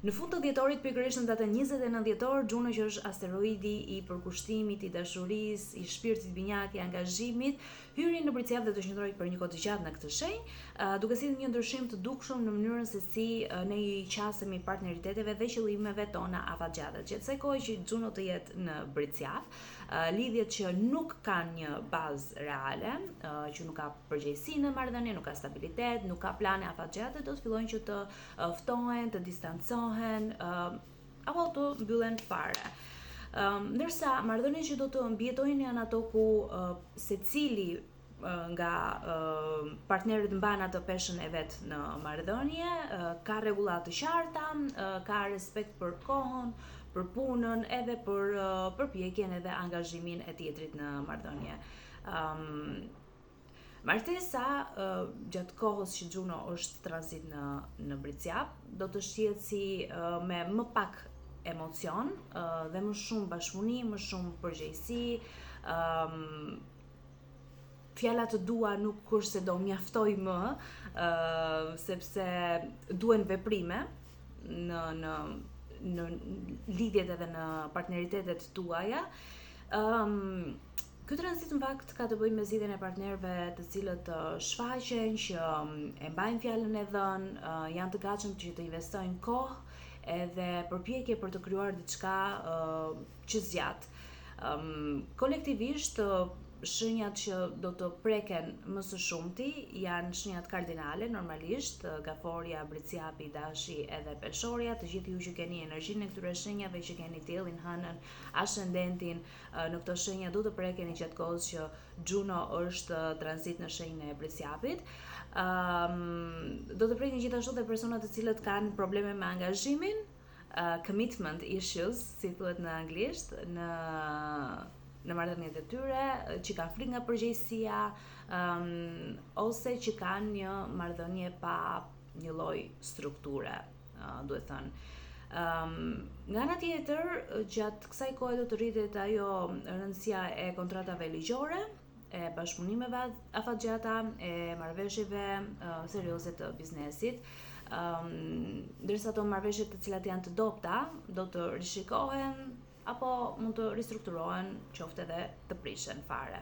Në fund të dhjetorit, pikërisht në datën 29 dhjetor, Juno, që është asteroidi i përkushtimit, i dashurisë, i shpirtit binjak, i angazhimit, hyri në Bricjap dhe do të qëndrojë për një kohë të gjatë në këtë shenjë, duke sjellë një ndryshim të dukshëm në mënyrën se si ne i qasemi partneriteteve dhe qëllimeve tona afatgjate. Gjatë kësaj kohe që Juno të jetë në Bricjap, lidhjet që nuk kanë një bazë reale, që nuk ka përgjegjësi në marrëdhënie, nuk ka stabilitet, nuk ka plane afatgjate, do të fillojnë që të ftohen, të distancohen, apo të mbyllen fare. Ndërsa marrëdhëniet që do të mbijetojnë janë ato ku secili nga partnerët mban atë peshën e vet në marrëdhënie, ka rregulla të qarta, ka respekt për kohën, për punën, edhe për përpjekjen edhe angazhimin e tjetrit në marrëdhënie. Martesa, gjatë kohës që Juno është tranzit në Bricjap, do të shqihet si me më pak emocion dhe më shumë bashkëpunim, më shumë përgjegjësi. Fjala të dua nuk kurse do mjaftoj më, sepse duhen veprime në lidhjet edhe në partneritetet tuaja. Ky tranzit në fakt ka të bëjë me zgjidhjen e partnerëve të cilët shfaqen, që e mbajnë fjalën e dhënë, janë të gatshëm që të investojnë kohë edhe përpjekje për të krijuar diçka që zgjat. Kolektivisht shenjat që do të preken më së shumti janë shenjat kardinale, normalisht, Gaforia, Bricjapi, Dashi edhe Peshorja. Të gjithë ju që keni energjinë e këtyre shenjave, që keni diellin, hënën, ascendentin, në këto shenja do të prekeni gjatë kohës që Juno është tranzit në shenjën e Bricjapit. Do të prekeni gjithashtu dhe persona të cilët kanë probleme me angazhimin, commitment issues, si thuhet në anglisht, në marrëdhëniet e tyre, që kanë frikë nga përgjegjësia, ose që kanë një marrëdhënie pa një lloj strukture, duhet thënë. Nga ana tjetër, gjatë kësaj kohe do të rritet ajo rëndësia e kontratave ligjore, e bashkëpunimeve afatgjata, e marrëveshjeve serioze të biznesit. Ndërsa ato marrëveshje të cilat janë të dobta do të rishikohen apo mund të ristrukturohen, qoftë edhe të prishen fare.